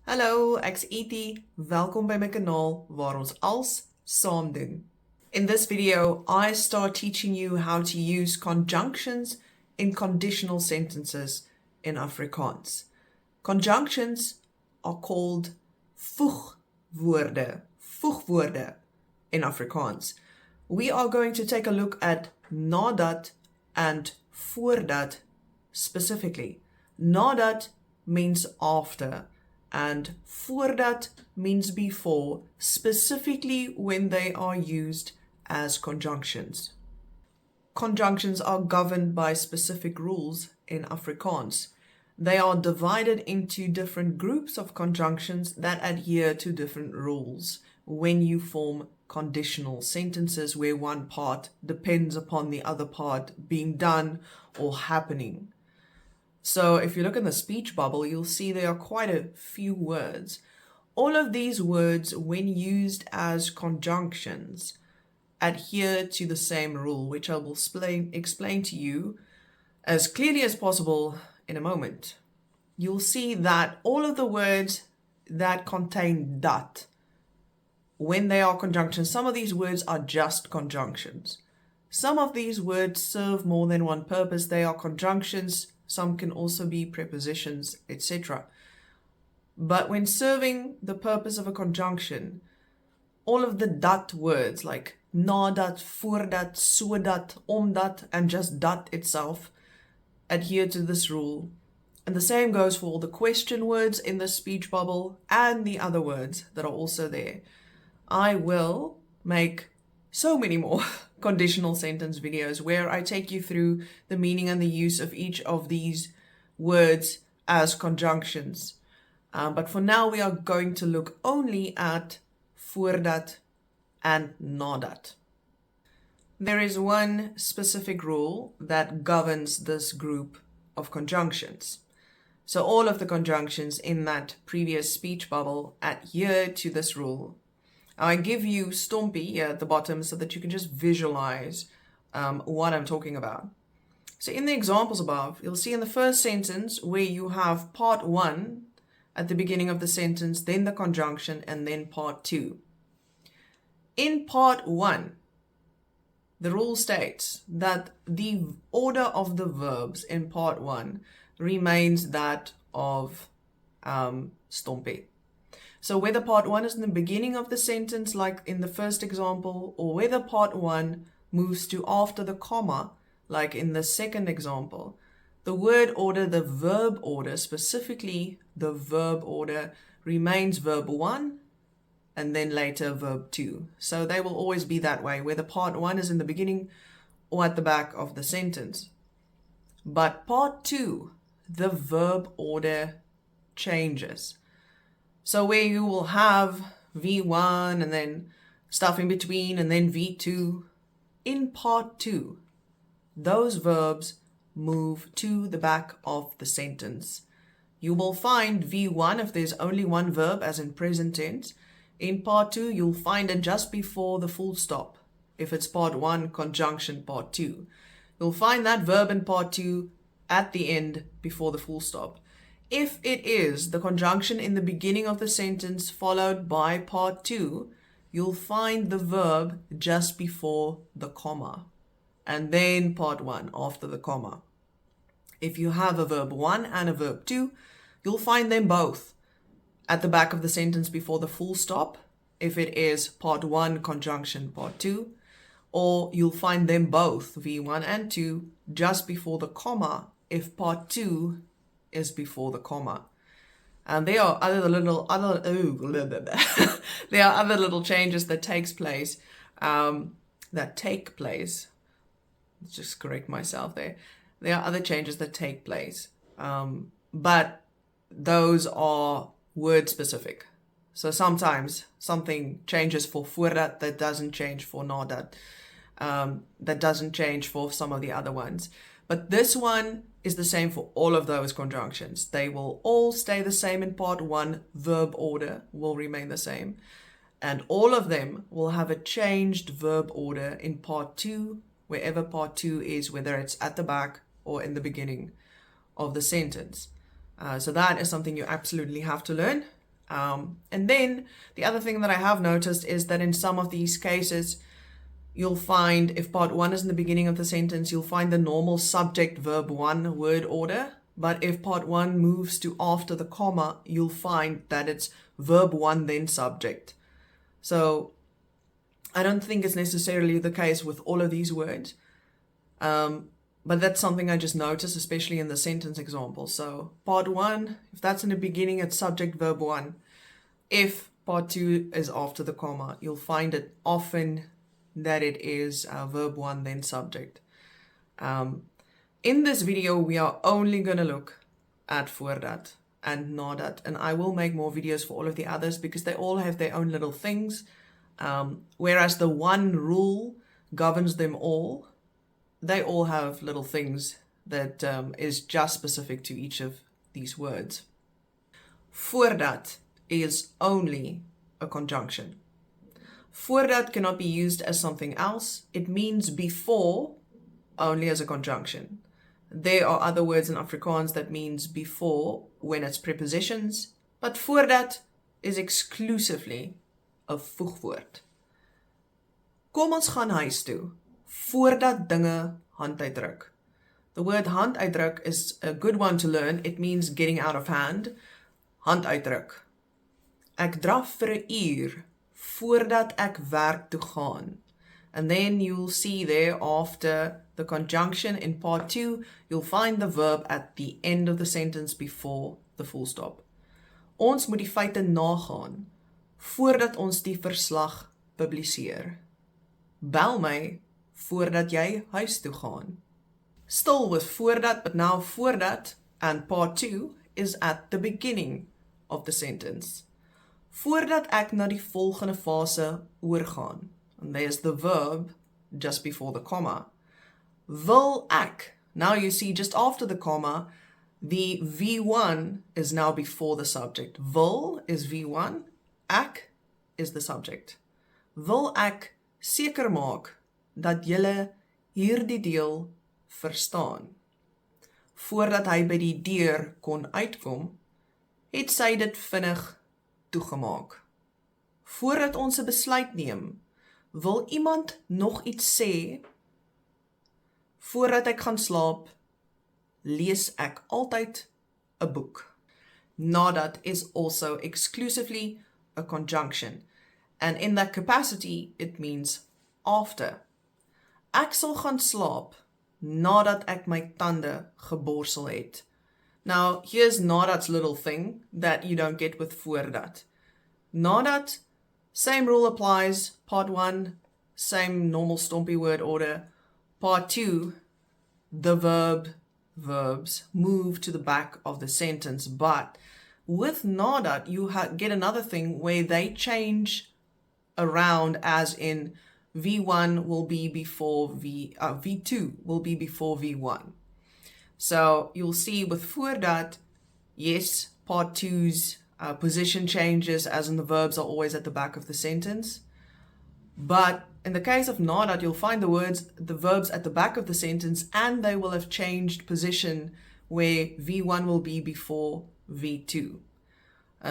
Hallo, ek's ET. Welkom by my kanaal waar ons als saam doen. In this video, I start teaching you how to use conjunctions in conditional sentences in Afrikaans. Conjunctions are called voegwoorde in Afrikaans. We are going to take a look at NADAT and VOORDAT specifically. NADAT means after, and voordat means before, specifically when they are used as conjunctions. Conjunctions are governed by specific rules in Afrikaans. They are divided into different groups of conjunctions that adhere to different rules when you form conditional sentences where one part depends upon the other part being done or happening. So if you look in the speech bubble, you'll see there are quite a few words. All of these words, when used as conjunctions, adhere to the same rule, which I will explain to you as clearly as possible in a moment. You'll see that all of the words that contain dat, when they are conjunctions, some of these words are just conjunctions. Some of these words serve more than one purpose. They are conjunctions. Some can also be prepositions, etc. But when serving the purpose of a conjunction, all of the dat words like nadat, voordat, sodat, omdat, and just dat itself adhere to this rule. And the same goes for all the question words in the speech bubble and the other words that are also there. I will make so many more conditional sentence videos where I take you through the meaning and the use of each of these words as conjunctions. But for now, we are going to look only at voordat and nadat. There is one specific rule that governs this group of conjunctions. So all of the conjunctions in that previous speech bubble adhere to this rule. I give you stompy at the bottom so that you can just visualize what I'm talking about. So in the examples above, you'll see in the first sentence where you have part 1 at the beginning of the sentence, then the conjunction, and then part 2. In part 1, the rule states that the order of the verbs in part 1 remains that of stompy. So whether part 1 is in the beginning of the sentence, like in the first example, or whether part 1 moves to after the comma, like in the second example, the word order, the verb order, specifically the verb order, remains verb 1 and then later verb 2. So they will always be that way, whether part 1 is in the beginning or at the back of the sentence. But part 2, the verb order changes. So where you will have V1 and then stuff in between and then V2, in part 2, those verbs move to the back of the sentence. You will find V1 if there's only one verb, as in present tense. In part 2, you'll find it just before the full stop, if it's part 1, conjunction part 2. You'll find that verb in part 2 at the end before the full stop. If it is the conjunction in the beginning of the sentence followed by part 2, you'll find the verb just before the comma, and then part 1 after the comma. If you have a verb 1 and a verb 2, you'll find them both at the back of the sentence before the full stop, if it is part 1 conjunction part 2, or you'll find them both, V1 and 2, just before the comma, if part 2 is before the comma. And there are other little changes that take place. Let's just correct myself there. There are other changes that take place, but those are word specific. So sometimes something changes for voordat that doesn't change for nadat, that doesn't change for some of the other ones. But this one is the same for all of those conjunctions. They will all stay the same in part 1. Verb order will remain the same. And all of them will have a changed verb order in part 2, wherever part 2 is, whether it's at the back or in the beginning of the sentence. So that is something you absolutely have to learn. And then the other thing that I have noticed is that in some of these cases, you'll find if part 1 is in the beginning of the sentence, you'll find the normal subject verb 1 word order. But if part 1 moves to after the comma, you'll find that it's verb 1 then subject. So I don't think it's necessarily the case with all of these words. But that's something I just noticed, especially in the sentence example. So part 1, if that's in the beginning, it's subject verb 1. If part 2 is after the comma, you'll find it often that it is verb 1 then subject. In this video, we are only going to look at voordat and nadat, and I will make more videos for all of the others because they all have their own little things, whereas the one rule governs them all. They all have little things that is just specific to each of these words. Voordat is only a conjunction. Voordat cannot be used as something else. It means before only as a conjunction. There are other words in Afrikaans that means before when it's prepositions, but voordat is exclusively a voegwoord. Kom ons gaan huis toe, voordat dinge handuitdruk. The word handuitdruk is a good one to learn. It means getting out of hand. Handuitdruk. Ek draf vir 'n uur voordat ek werk toe gaan. And then you'll see there after the conjunction in part 2, you'll find the verb at the end of the sentence before the full stop. Ons moet die feite nagaan voordat ons die verslag publiseer. Bel my voordat jy huis toe gaan. Still with voordat, but now voordat and part 2 is at the beginning of the sentence. Voordat ek na die volgende fase oorgaan. And there's the verb just before the comma. Wil ek. Now you see just after the comma, the V1 is now before the subject. Wil is V1, ek is the subject. Wil ek seker maak dat julle hierdie deel verstaan. Voordat hy by die deur kon uitkom, het sy dit vinnig toegemaak. Voordat ons 'n besluit neem, wil iemand nog iets sê? Voordat ek gaan slaap, lees ek altyd 'n boek. Nadat is also exclusively a conjunction, and in that capacity it means after. Ek sal gaan slaap nadat ek my tande geborsel het. Now, here's nadat's little thing that you don't get with voordat. Nadat, same rule applies. Part 1, same normal stompy word order. Part 2, the verbs move to the back of the sentence. But with nadat, you get another thing where they change around, as in V1 will be before V2 will be before V1. So you'll see with voordat, yes, part 2's position changes, as in the verbs are always at the back of the sentence. But in the case of nadat, you'll find the verbs at the back of the sentence, and they will have changed position where V1 will be before V2.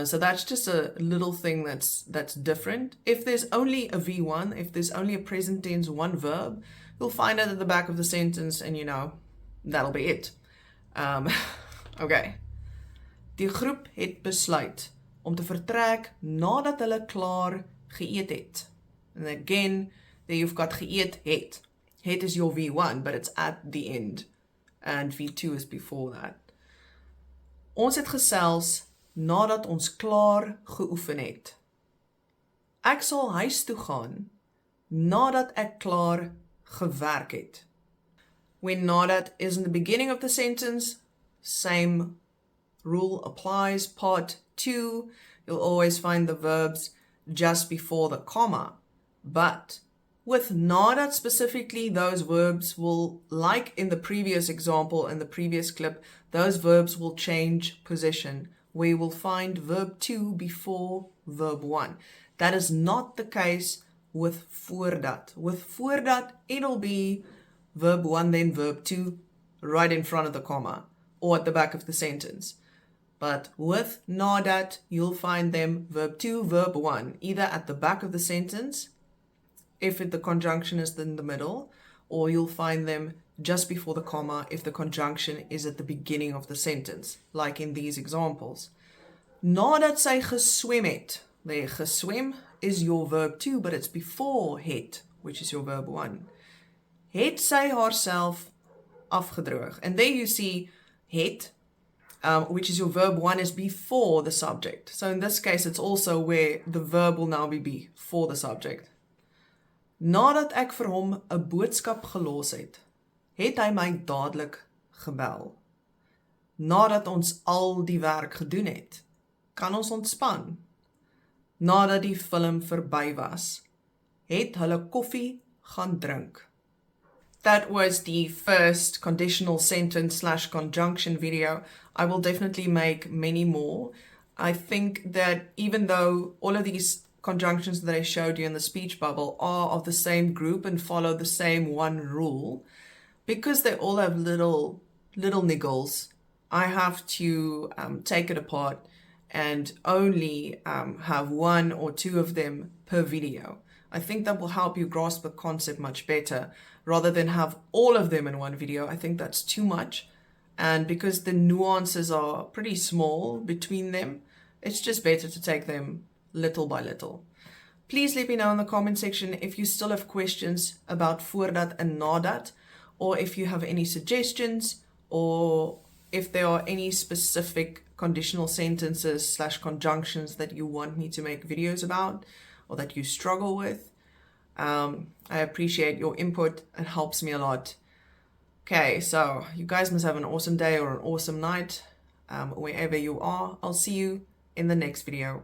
So that's just a little thing that's different. If there's only a V1, if there's only a present tense one verb, you'll find it at the back of the sentence, and that'll be it. Okay. Die groep het besluit om te vertrek nadat hulle klaar geëet het. And again, there you've got geëet het. Het is your V1, but it's at the end. And V2 is before that. Ons het gesels nadat ons klaar geoefen het. Ek sal huis toe gaan nadat ek klaar gewerk het. When nadat is in the beginning of the sentence, same rule applies. Part 2, you'll always find the verbs just before the comma. But with nadat specifically, those verbs will, like in the previous example, in the previous clip, those verbs will change position, where you will find verb 2 before verb 1. That is not the case with voordat. With voordat, it'll be verb 1 then verb 2 right in front of the comma or at the back of the sentence. But with NADAT, you'll find them verb 2, verb 1, either at the back of the sentence, if the conjunction is in the middle, or you'll find them just before the comma if the conjunction is at the beginning of the sentence, like in these examples. Nadat sy geswem het. There, geswem is your verb 2, but it's before het, which is your verb 1. Het sy haarself afgedroog. And there you see het, which is your verb 1, is before the subject. So in this case, it's also where the verb will now be before the subject. Nadat ek vir hom 'n boodskap gelos het, het hy my dadelik gebel. Nadat ons al die werk gedoen het, kan ons ontspan. Nadat die film verby was, het hulle koffie gaan drink. That was the first conditional sentence / conjunction video. I will definitely make many more. I think that even though all of these conjunctions that I showed you in the speech bubble are of the same group and follow the same one rule, because they all have little niggles, I have to take it apart and only have 1 or 2 of them per video. I think that will help you grasp the concept much better rather than have all of them in one video. I think that's too much. And because the nuances are pretty small between them, it's just better to take them little by little. Please let me know in the comment section if you still have questions about voordat and nadat, or if you have any suggestions, or if there are any specific conditional sentences / conjunctions that you want me to make videos about, or that you struggle with. I appreciate your input. It helps me a lot. Okay, so you guys must have an awesome day or an awesome night, wherever you are. I'll see you in the next video.